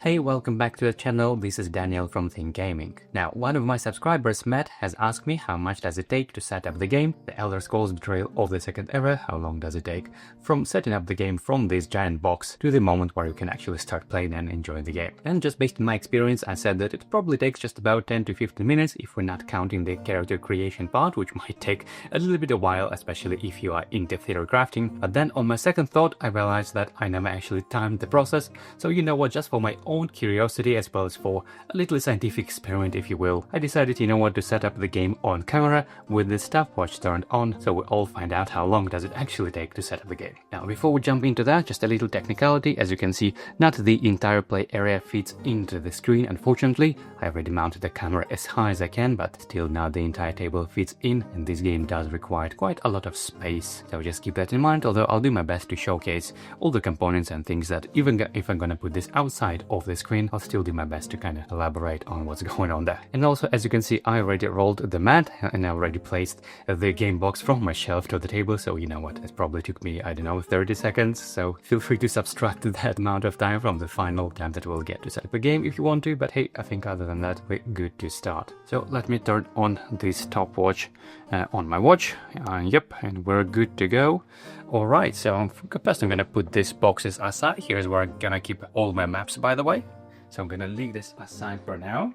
Hey, welcome back to the channel. This is Daniel from Think Gaming. Now, one of my subscribers, Matt, has asked me how much does it take to set up the game, The Elder Scrolls Betrayal of the Second Era, how long does it take from setting up the game from this giant box to the moment where you can actually start playing and enjoy the game. And just based on my experience, I said that it probably takes just about 10 to 15 minutes if we're not counting the character creation part, which might take a little bit of a while, especially if you are into theater crafting. But then on my second thought, I realized that I never actually timed the process, so you know what, just for my own curiosity as well as for a little scientific experiment, if you will, I decided, you know what, to set up the game on camera with the stopwatch turned on, so we all find out how long does it actually take to set up the game. Now, before we jump into that, just a little technicality. As you can see, not the entire play area fits into the screen, unfortunately. I already mounted the camera as high as I can, but still not the entire table fits in, and this game does require quite a lot of space, so just keep that in mind, although I'll do my best to showcase all the components and things that even if I'm gonna put this outside of the screen, I'll still do my best to kind of elaborate on what's going on there. And also, as you can see, I already rolled the mat and I already placed the game box from my shelf to the table, so you know what, it probably took me, I don't know, 30 seconds, so feel free to subtract that amount of time from the final time that we'll get to set up a game if you want to, but hey, I think other than that, we're good to start. So let me turn on this stopwatch on my watch, yep, and we're good to go. Alright, so first I'm gonna put these boxes aside. Here's where I'm gonna keep all my maps, by the way. So I'm gonna leave this aside for now.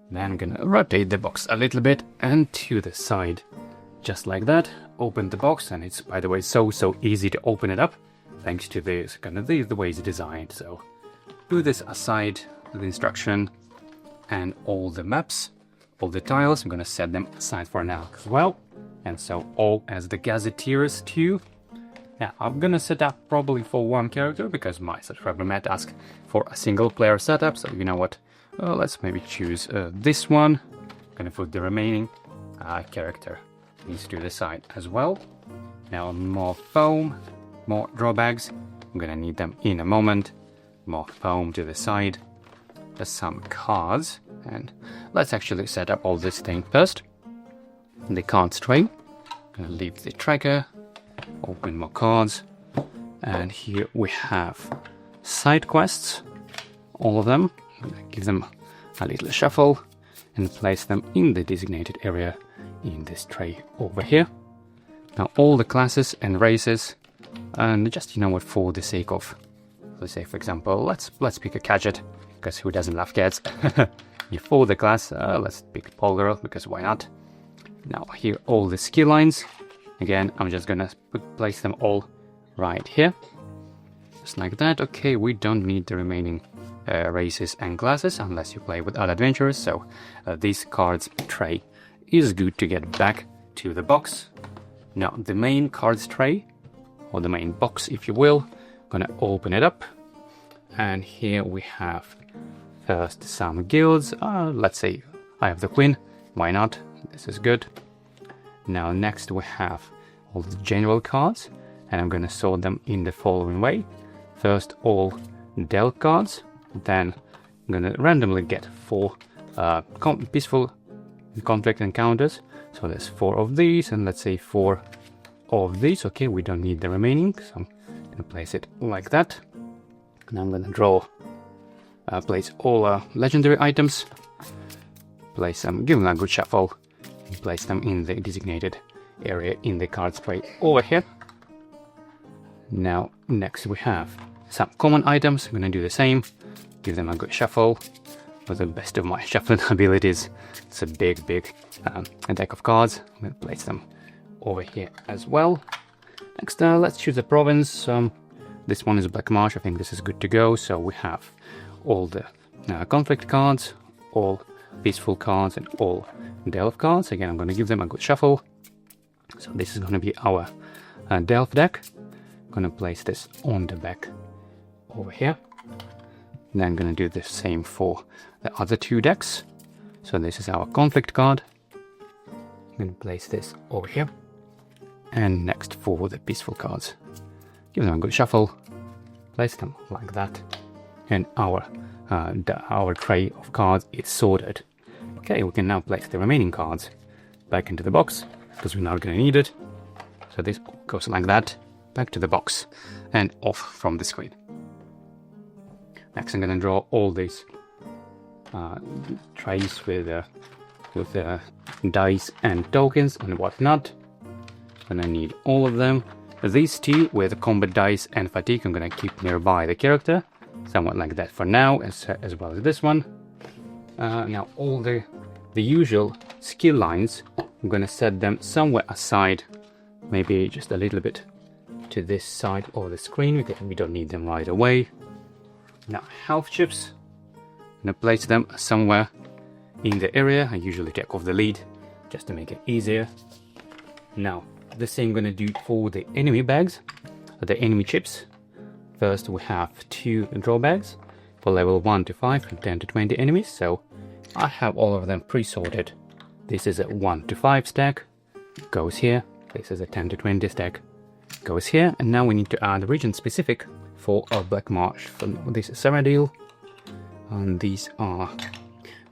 Then I'm gonna rotate the box a little bit and to the side. Just like that. Open the box, and it's, by the way, so easy to open it up thanks to this kind of the way it's designed. So put this aside, the instruction and all the maps, all the tiles. I'm gonna set them aside for now as well. And so all as the gazetteers too. Yeah, I'm gonna set up probably for one character because my subscriber Matt asked for a single player setup, so you know what, let's maybe choose this one. I'm gonna put the remaining character needs to the side as well. Now more foam, more drawbags, I'm gonna need them in a moment. More foam to the side, just some cards, and let's actually set up all this thing first. The cards tray, gonna leave the tracker. Open more cards, and here we have side quests, all of them. Give them a little shuffle and place them in the designated area in this tray over here. Now all the classes and races, and just, you know what, for the sake of, let's say for example, let's pick a gadget, because who doesn't love cats? For the class, let's pick Paul Girl, because why not? Now here all the skill lines. Again, I'm just gonna place them all right here, just like that. Okay, we don't need the remaining races and classes unless you play with other adventurers, so this cards tray is good to get back to the box. Now the main cards tray, or the main box if you will, gonna open it up, and here we have first some guilds. Let's say I have the Queen, why not, this is good. Now next we have all the general cards, and I'm gonna sort them in the following way. First all Delve cards, then I'm gonna randomly get 4 peaceful conflict encounters. So there's 4 of these, and let's say 4 of these. Okay, we don't need the remaining, so I'm gonna place it like that. And I'm gonna draw, place all legendary items, place them, give them a good shuffle, place them in the designated area in the cards tray over here. Now next we have some common items. I'm gonna do the same, give them a good shuffle with the best of my shuffling abilities. It's a big a deck of cards. I'm gonna place them over here as well. Next, let's choose a province. This one is Black Marsh. I think this is good to go. So we have all the conflict cards, all peaceful cards, and all Delve cards. Again, I'm going to give them a good shuffle. So this is going to be our Delve deck. I'm going to place this on the back over here. Then I'm going to do the same for the other 2 decks. So this is our conflict card. I'm going to place this over here. And next for the peaceful cards, give them a good shuffle, place them like that, and our tray of cards is sorted. Okay, we can now place the remaining cards back into the box, because we're not going to need it. So this goes like that, back to the box, and off from the screen. Next I'm gonna draw all these trays with dice and tokens and whatnot. Gonna need all of them. These two with combat dice and fatigue I'm gonna keep nearby the character, somewhat like that for now, as well as this one. Now all the usual skill lines, I'm gonna set them somewhere aside, maybe just a little bit to this side of the screen because we don't need them right away. Now health chips, I'm gonna place them somewhere in the area. I usually take off the lead just to make it easier. Now the same I'm gonna do for the enemy bags, the enemy chips. First we have 2 draw bags for level 1 to 5 from 10 to 20 enemies, so I have all of them pre-sorted. This is a 1 to 5 stack, goes here. This is a 10 to 20 stack, goes here. And now we need to add region specific for our Black Marsh. This is Cyrodiil, and these are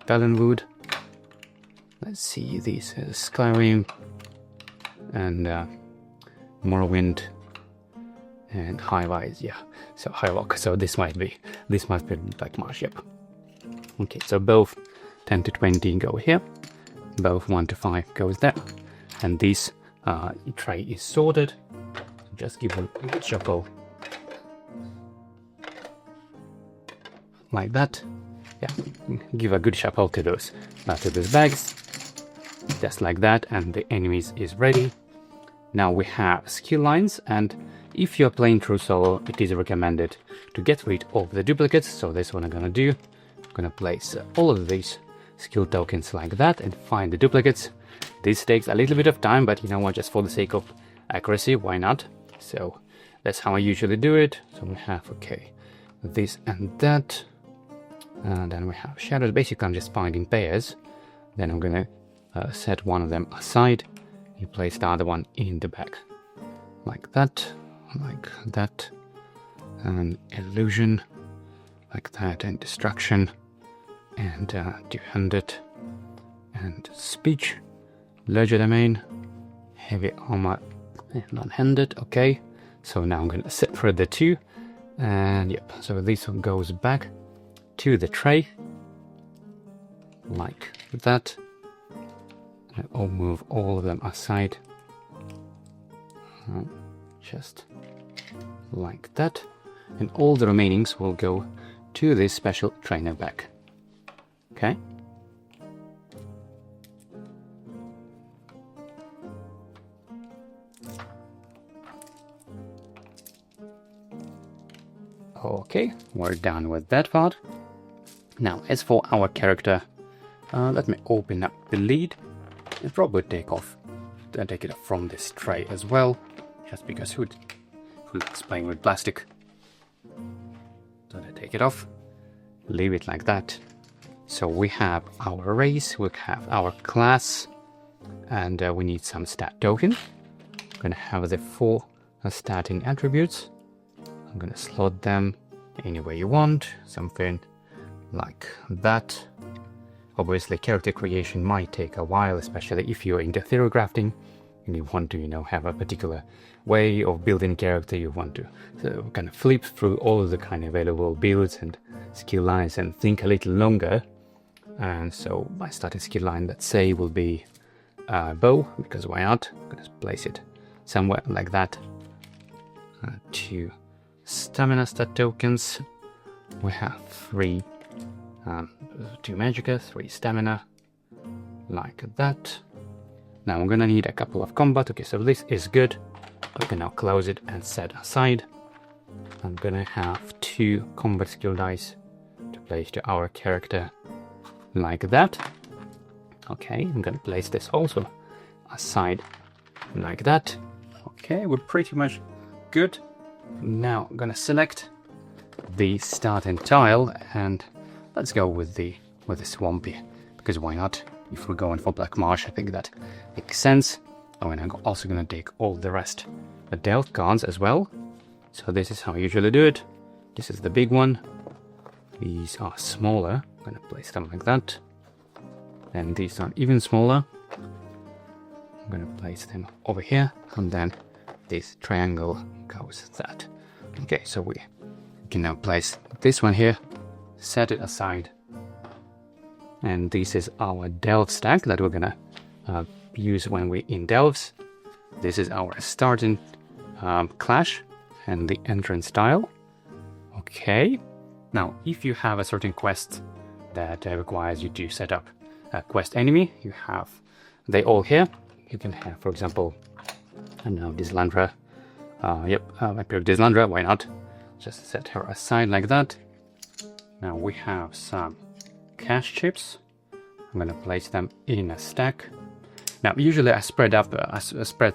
Valenwood. Let's see, these are Skyrim and Morrowind and Highrise, yeah. So Highlock, so this must be Black Marsh, yep. Okay, so both 10 to 20 go here, both 1 to 5 goes there, and this tray is sorted. Just give a good shuffle like that. Yeah, give a good shuffle to those bags, just like that, and the enemies is ready. Now we have skill lines, and if you're playing through solo, it is recommended to get rid of the duplicates. So this one I'm gonna do. I'm gonna place all of these skill tokens like that and find the duplicates. This takes a little bit of time, but you know what, just for the sake of accuracy, why not? So that's how I usually do it. So we have, okay, this and that, and then we have shadows. Basically I'm just finding pairs. Then I'm gonna set one of them aside. You place the other one in the bag like that, and illusion like that, and destruction, and two-handed, and speech, legerdemain, heavy armor, non-handed. Okay, so now I'm going to separate the two, and yep, so this one goes back to the tray like that. I'll move all of them aside, just like that, and all the remainings will go to this special trainer bag. Okay. Okay, we're done with that part. Now, as for our character, let me open up the lead and probably take it off from this tray as well, just because who likes playing with plastic? So I take it off, leave it like that. So we have our race, we have our class, and we need some stat token. I'm gonna have the 4 stating attributes. I'm gonna slot them any way you want, something like that. Obviously, character creation might take a while, especially if you're into theory crafting and you want to, you know, have a particular way of building character. You want to kind of flip through all of the kind of available builds and skill lines and think a little longer. And so my starting skill line, let's say, will be bow, because why not? I'm gonna place it somewhere like that. 2 stamina stat tokens. We have 3 2 magicka, 3 stamina, like that. Now I'm gonna need a couple of combat. Okay, so this is good. I can now close it and set aside. I'm gonna have 2 combat skill dice to place to our character, like that. Okay, I'm gonna place this also aside, like that. Okay, we're pretty much good. Now I'm gonna select the starting tile, and let's go with the swampy, because why not? If we're going for Black Marsh, I think that makes sense. Oh, and I'm also gonna take all the rest, the dealt cards as well. So this is how I usually do it. This is the big one. These are smaller. I'm gonna place them like that. And these are even smaller. I'm gonna place them over here, and then this triangle goes that. Okay, so we can now place this one here set it aside. And this is our delve stack that we're gonna use when we're in delves. This is our starting clash and the entrance tile. Okay. Now, if you have a certain quest that requires you to set up a quest enemy, you have they all here. You can have, for example, I don't know, Dislandra. I picked Dislandra, why not? Just set her aside like that. Now we have some cash chips. I'm gonna place them in a stack. Now, usually I spread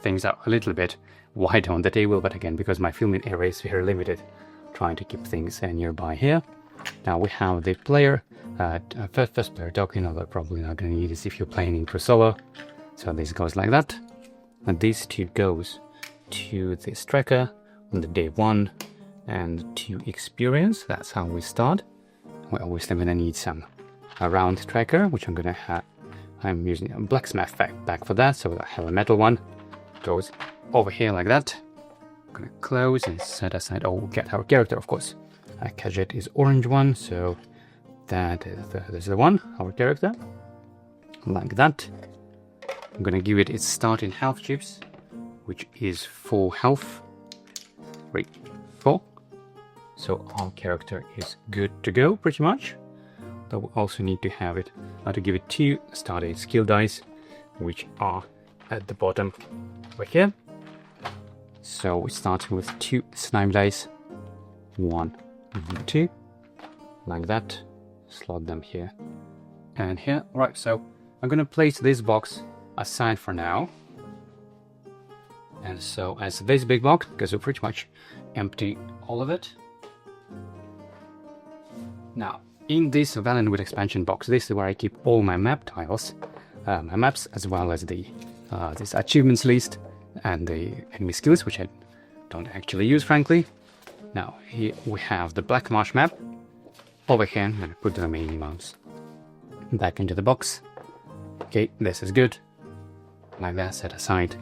things out a little bit wide on the table, but again, because my filming area is very limited, trying to keep things nearby here. Now we have the player, first player token, although probably not gonna need this if you're playing in solo. So this goes like that, and these two goes to this tracker on the day 1 and to experience. That's how we start. We're obviously gonna need a round tracker, which I'm gonna have. I'm using a blacksmith back for that, so I have a metal one. Goes over here like that. I'm gonna close and set aside. Oh, we'll get our character, of course. Kajet is orange one, so that is the one, our character. Like that. I'm gonna give it its starting health chips, which is 4 health. 3, 4. So our character is good to go, pretty much. But we also need to have it, to give it 2 starting skill dice, which are at the bottom right here. So we start with 2 snipe dice, 1 and 2, like that. Slot them here and here. Right, so I'm gonna place this box aside for now. And so as this big box, because we pretty much empty all of it. Now, in this Valiant expansion box, this is where I keep all my map tiles, my maps, as well as the this achievements list and the enemy skills, which I don't actually use, frankly. Now, here we have the Black Marsh map. Over here, I'm going to put the remaining ones back into the box. Okay, this is good. Like that, set aside.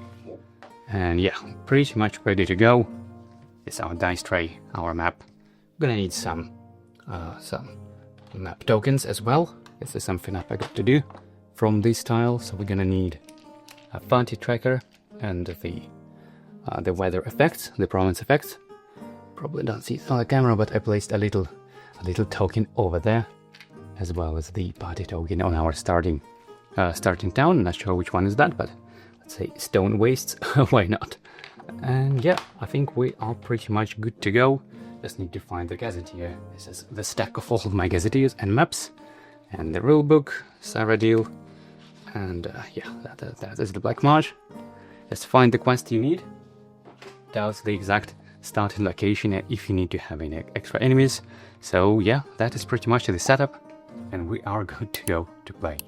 And yeah, pretty much ready to go. It's our dice tray, our map. We're gonna need some map tokens as well. This is something I got to do from this tile. So we're gonna need a party tracker and the weather effects, the province effects. Probably don't see it on the camera, but I placed a little token over there, as well as the party token on our starting town. Not sure which one is that, but let's say Stone Wastes. Why not? And yeah, I think we are pretty much good to go. Just need to find the gazetteer. This is the stack of all of my gazetteers and maps, and the rulebook, Saradil, and yeah, that is the Black Marsh. Just find the quest you need. That's the exact starting location if you need to have any extra enemies. So yeah, that is pretty much the setup, and we are good to go to play.